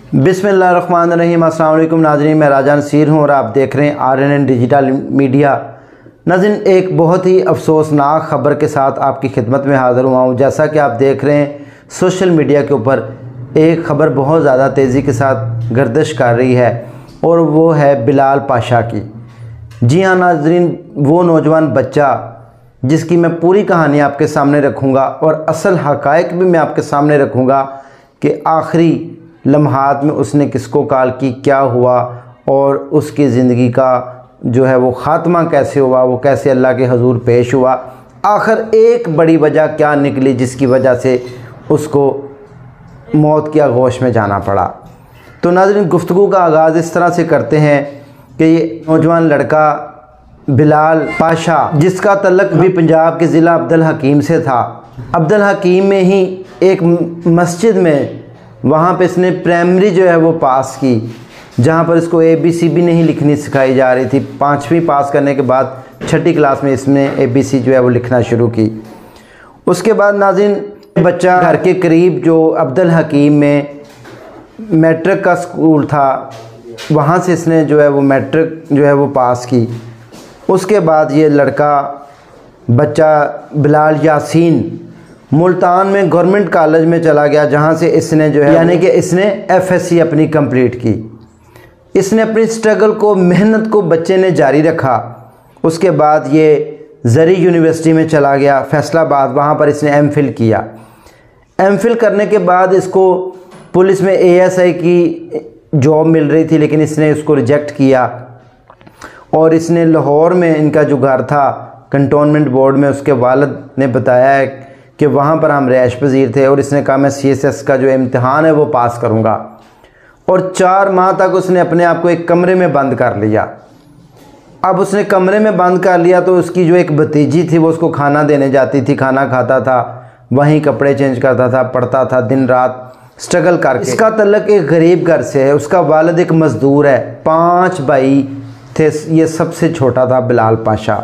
बिस्मिल्लाहिर्रहमानिर्रहीम। अस्सलाम वालेकुम नाज़रीन, मैं राजा नसीर हूँ और आप देख रहे हैं RNN डिजिटल मीडिया। नाज़रीन, एक बहुत ही अफसोसनाक ख़बर के साथ आपकी खिदमत में हाज़िर हुआ हूँ। जैसा कि आप देख रहे हैं सोशल मीडिया के ऊपर एक ख़बर बहुत ज़्यादा तेज़ी के साथ गर्दिश कर रही है और वो है बिलाल पाशा की। जी हाँ नाज़रीन, वो नौजवान बच्चा जिसकी मैं पूरी कहानी आपके सामने रखूँगा और असल हक़ाइक़ भी मैं आपके सामने रखूँगा कि आखिरी लम्हात में उसने किसको कॉल की, क्या हुआ और उसकी ज़िंदगी का जो है वो ख़ात्मा कैसे हुआ, वो कैसे अल्लाह के हजूर पेश हुआ। आखिर एक बड़ी वजह क्या निकली जिसकी वजह से उसको मौत की आगोश में जाना पड़ा। तो नाज़रीन, गुफ्तगू का आगाज़ इस तरह से करते हैं कि ये नौजवान लड़का बिलाल पाशा, जिसका तल्लक भी पंजाब के ज़िला अब्दुल हकीम से था। अब्दुल हकीम में ही एक मस्जिद में वहाँ पे इसने प्राइमरी जो है वो पास की, जहाँ पर इसको ABC भी नहीं लिखनी सिखाई जा रही थी। 5वीं पास करने के बाद 6ठी क्लास में इसने ABC जो है वो लिखना शुरू की। उसके बाद नाज़रीन, बच्चा घर के करीब जो अब्दुल हकीम में मैट्रिक का स्कूल था, वहाँ से इसने जो है वो मैट्रिक जो है वो पास की। उसके बाद ये लड़का बच्चा बिलाल यासीन मुल्तान में गवर्नमेंट कॉलेज में चला गया, जहाँ से इसने जो है यानी कि इसने FSC अपनी कंप्लीट की। इसने अपनी स्ट्रगल को, मेहनत को बच्चे ने जारी रखा। उसके बाद ये ज़री यूनिवर्सिटी में चला गया फैसलाबाद, वहाँ पर इसने MPhil किया। MPhil करने के बाद इसको पुलिस में ASI की जॉब मिल रही थी, लेकिन इसने उसको रिजेक्ट किया और इसने लाहौर में, इनका जो घर था कंटोनमेंट बोर्ड में, उसके वालिद ने बताया है कि वहाँ पर हम रैश पजीर थे और इसने कहा मैं CSS का जो इम्तिहान है वो पास करूँगा। और 4 माह तक उसने अपने आप को एक कमरे में बंद कर लिया। अब उसने कमरे में बंद कर लिया तो उसकी जो एक भतीजी थी वो उसको खाना देने जाती थी, खाना खाता था, वहीं कपड़े चेंज करता था, पढ़ता था, दिन रात स्ट्रगल करके। इसका तल्लक एक गरीब घर से है, उसका वालिद एक मज़दूर है, 5 भाई थे, ये सबसे छोटा था बिलाल पाशा।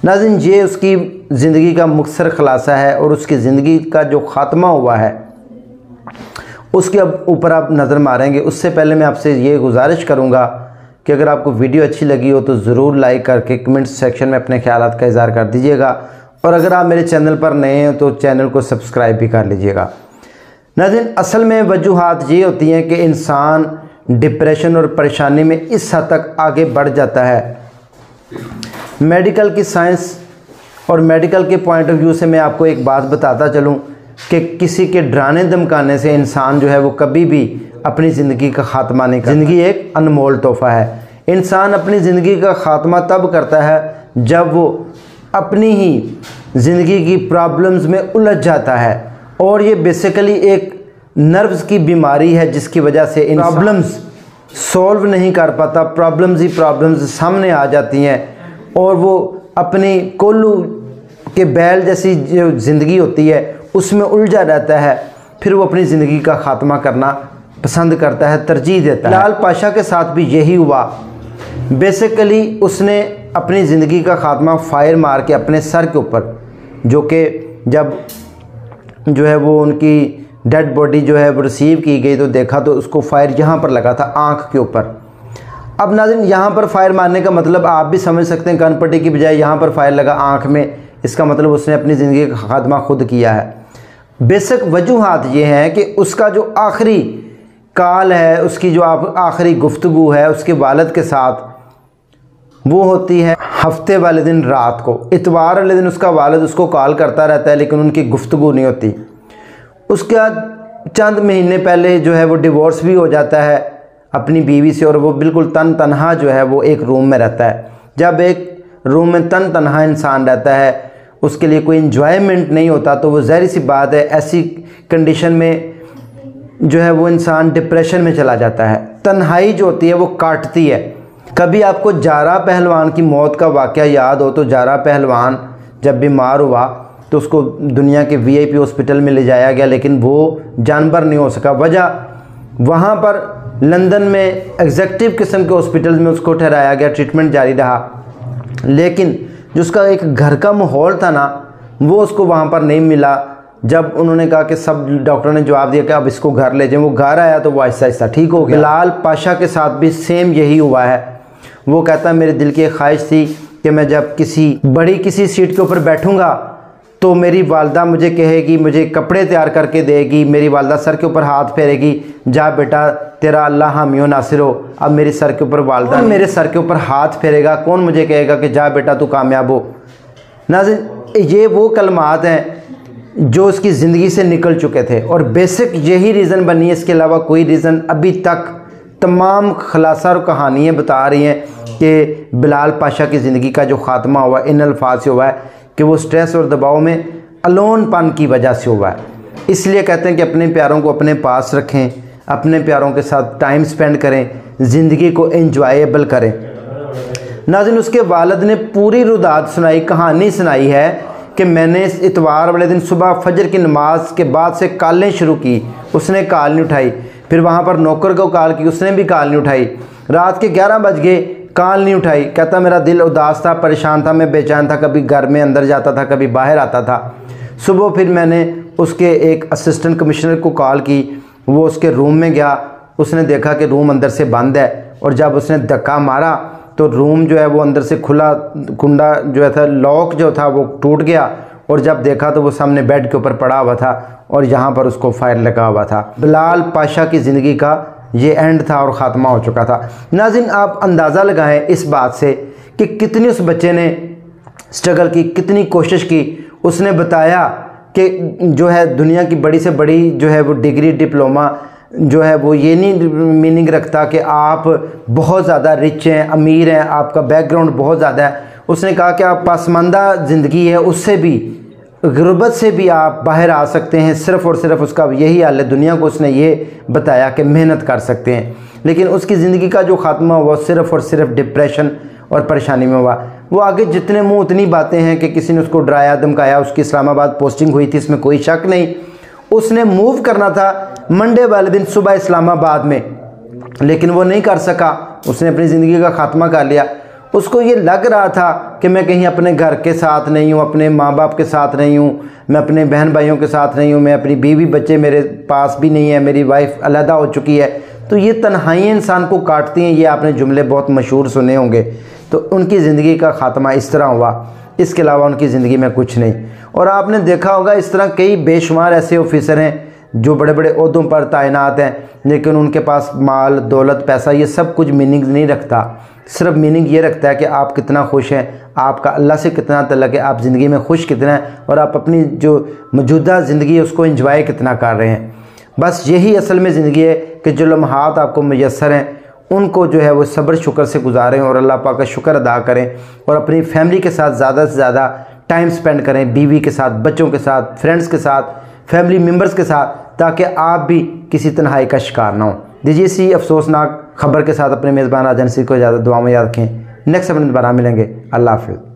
नाज़रीन, ये उसकी ज़िंदगी का मुख्तसर ख़ुलासा है और उसकी ज़िंदगी का जो ख़ात्मा हुआ है उसके ऊपर आप नज़र मारेंगे। उससे पहले मैं आपसे ये गुजारिश करूँगा कि अगर आपको वीडियो अच्छी लगी हो तो ज़रूर लाइक करके कमेंट सेक्शन में अपने ख़यालात का इज़हार कर दीजिएगा और अगर आप मेरे चैनल पर नए हैं तो चैनल को सब्सक्राइब भी कर लीजिएगा। नाज़रीन, असल में वजूहात ये होती हैं कि इंसान डिप्रेशन और परेशानी में इस हद तक आगे बढ़ जाता है। मेडिकल की साइंस और मेडिकल के पॉइंट ऑफ व्यू से मैं आपको एक बात बताता चलूं कि किसी के डराने धमकाने से इंसान जो है वो कभी भी अपनी ज़िंदगी का ख़ात्मा नहीं करता। ज़िंदगी एक अनमोल तोहफ़ा है। इंसान अपनी ज़िंदगी का ख़ात्मा तब करता है जब वो अपनी ही ज़िंदगी की प्रॉब्लम्स में उलझ जाता है और ये बेसिकली एक नर्व्स की बीमारी है जिसकी वजह से इन प्रॉब्लम्स सॉल्व नहीं कर पाता। प्रॉब्लम्स ही प्रॉब्लम्स सामने आ जाती हैं और वो अपनी कोल्लू के बैल जैसी जो ज़िंदगी होती है उसमें उलझा रहता है। फिर वो अपनी ज़िंदगी का ख़ात्मा करना पसंद करता है, तरजीह देता है। बिलाल पाशा के साथ भी यही हुआ। बेसिकली उसने अपनी ज़िंदगी का ख़ात्मा फायर मार के अपने सर के ऊपर, जो कि जब जो है वो उनकी डेड बॉडी जो है वो रिसीव की गई तो देखा तो उसको फायर यहाँ पर लगा था, आँख के ऊपर। अब नाज़रीन, यहाँ पर फायर मारने का मतलब आप भी समझ सकते हैं, कान पट्टी की बजाय यहाँ पर फायर लगा आँख में, इसका मतलब उसने अपनी ज़िंदगी का खात्मा खुद किया है। बेसिक वजूहात ये हैं कि उसका जो आखिरी कॉल है, उसकी जो आखिरी गुफ्तगू है उसके वालिद के साथ, वो होती है हफ्ते वाले दिन रात को। इतवार वाले दिन उसका वालिद उसको कॉल करता रहता है लेकिन उनकी गुफ्तगू नहीं होती। उसका चंद महीने पहले जो है वो डिवोर्स भी हो जाता है अपनी बीवी से और वो बिल्कुल तन्हा जो है वो एक रूम में रहता है। जब एक रूम में तन्हा इंसान रहता है उसके लिए कोई इन्जॉयमेंट नहीं होता तो वो ज़ाहिर सी बात है ऐसी कंडीशन में जो है वो इंसान डिप्रेशन में चला जाता है। तन्हाई जो होती है वो काटती है। कभी आपको जारा पहलवान की मौत का वाक़या याद हो तो जारा पहलवान जब बीमार हुआ तो उसको दुनिया के VIP हॉस्पिटल में ले जाया गया लेकिन वो जानवर नहीं हो सका। वजह वहाँ पर लंदन में एग्जेक्टिव किस्म के हॉस्पिटल में उसको ठहराया गया, ट्रीटमेंट जारी रहा, लेकिन जो उसका एक घर का माहौल था ना वो उसको वहाँ पर नहीं मिला। जब उन्होंने कहा कि सब डॉक्टर ने जवाब दिया कि अब इसको घर ले जाएं, वो घर आया तो वो आहिस्ता आहिस्ता ठीक हो गया। बिलाल पाशा के साथ भी सेम यही हुआ है। वो कहता मेरे दिल की एक ख्वाहिश थी कि मैं जब किसी सीट के ऊपर बैठूंगा तो मेरी वालदा मुझे कहेगी, मुझे कपड़े तैयार करके देगी, मेरी वालदा सर के ऊपर हाथ फेरेगी, जा बेटा तेरा अल्लाह हामियो नासिर हो। अब मेरे सर के ऊपर वालदा मेरे सर के ऊपर हाथ फेरेगा, कौन मुझे कहेगा कि जा बेटा तू कामयाब हो। नाज़रीन, ये वो कलमात हैं जो उसकी ज़िंदगी से निकल चुके थे और बेसिक यही रीज़न बनी है, इसके अलावा कोई रीज़न अभी तक तमाम खुलासा और कहानियाँ बता रही हैं कि बिलाल पाशा की ज़िंदगी का जो ख़ात्मा हुआ इन अल्फाज से हुआ है कि वो स्ट्रेस और दबाव में अलोनपन की वजह से हुआ है। इसलिए कहते हैं कि अपने प्यारों को अपने पास रखें, अपने प्यारों के साथ टाइम स्पेंड करें, ज़िंदगी को एंजॉयबल करें। नाज़रीन, उसके वालिद ने पूरी रुदात सुनाई, कहानी सुनाई है कि मैंने इस इतवार वाले दिन सुबह फजर की नमाज के बाद से कॉलें शुरू की, उसने कॉल नहीं उठाई। फिर वहाँ पर नौकर को कॉल की, उसने भी कॉल नहीं उठाई। रात के 11 बज गए, कॉल नहीं उठाई। कहता मेरा दिल उदास था, परेशान था, मैं बेचैन था, कभी घर में अंदर जाता था, कभी बाहर आता था। सुबह फिर मैंने उसके एक असिस्टेंट कमिश्नर को कॉल की, वो उसके रूम में गया, उसने देखा कि रूम अंदर से बंद है और जब उसने धक्का मारा तो रूम जो है वो अंदर से खुला, कुंडा जो था, लॉक जो था वो टूट गया और जब देखा तो वो सामने बेड के ऊपर पड़ा हुआ था और यहाँ पर उसको फायर लगा हुआ था। बिलाल पाशा की ज़िंदगी का ये एंड था और ख़ात्मा हो चुका था। नाज़रीन, आप अंदाज़ा लगाएं इस बात से कि कितनी उस बच्चे ने स्ट्रगल की, कितनी कोशिश की। उसने बताया कि जो है दुनिया की बड़ी से बड़ी जो है वो डिग्री, डिप्लोमा जो है वो ये नहीं मीनिंग रखता कि आप बहुत ज़्यादा रिच हैं, अमीर हैं, आपका बैकग्राउंड बहुत ज़्यादा है। उसने कहा कि आप पसमानदा ज़िंदगी है, उससे भी, गुर्बत से भी आप बाहर आ सकते हैं। सिर्फ़ और सिर्फ उसका यही हाल है। दुनिया को उसने ये बताया कि मेहनत कर सकते हैं, लेकिन उसकी ज़िंदगी का जो ख़ात्मा हुआ सिर्फ़ और सिर्फ डिप्रेशन और परेशानी में हुआ। वो आगे जितने मुँह उतनी बातें हैं कि किसी ने उसको डराया धमकाया। उसकी इस्लामाबाद पोस्टिंग हुई थी, इसमें कोई शक नहीं। उसने मूव करना था मंडे वाले दिन सुबह इस्लामाबाद में, लेकिन वो नहीं कर सका। उसने अपनी ज़िंदगी का ख़ात्मा कर लिया। उसको ये लग रहा था कि मैं कहीं अपने घर के साथ नहीं हूँ, अपने माँ बाप के साथ नहीं हूँ, मैं अपने बहन भाइयों के साथ नहीं हूँ, मैं अपनी बीवी बच्चे मेरे पास भी नहीं है, मेरी वाइफ अलहदा हो चुकी है। तो ये तन्हाइयाँ इंसान को काटती हैं, ये आपने जुमले बहुत मशहूर सुने होंगे। तो उनकी ज़िंदगी का ख़ात्मा इस तरह हुआ, इसके अलावा उनकी ज़िंदगी में कुछ नहीं। और आपने देखा होगा इस तरह कई बेशुमार ऐसे ऑफिसर हैं जो बड़े बड़े ओहदों पर तैनात हैं, लेकिन उनके पास माल, दौलत, पैसा, ये सब कुछ मीनिंग नहीं रखता। सिर्फ मीनिंग ये रखता है कि आप कितना खुश हैं, आपका अल्लाह से कितना तल्लुक़ है, आप ज़िंदगी में खुश कितना हैं और आप अपनी जो मौजूदा ज़िंदगी है उसको एंजॉय कितना कर रहे हैं। बस यही असल में ज़िंदगी है कि जो लम्हात आपको मुयस्सर हैं उनको जो है वो सब्र शुक्र से गुजारें और अल्लाह पाक का शुक्र अदा करें और अपनी फैमिली के साथ ज़्यादा से ज़्यादा टाइम स्पेंड करें, बीवी के साथ, बच्चों के साथ, फ्रेंड्स के साथ, फैमिली मेम्बर्स के साथ, ताकि आप भी किसी तन्हाई का शिकार ना हो। दीजिए इसी अफसोसनाक खबर के साथ अपने मेज़बान राजा नसीर को इजाज़त, दुआ में याद रखें। नेक्स्ट अपने दोबारा मिलेंगे। अल्लाह हाफ़िज़।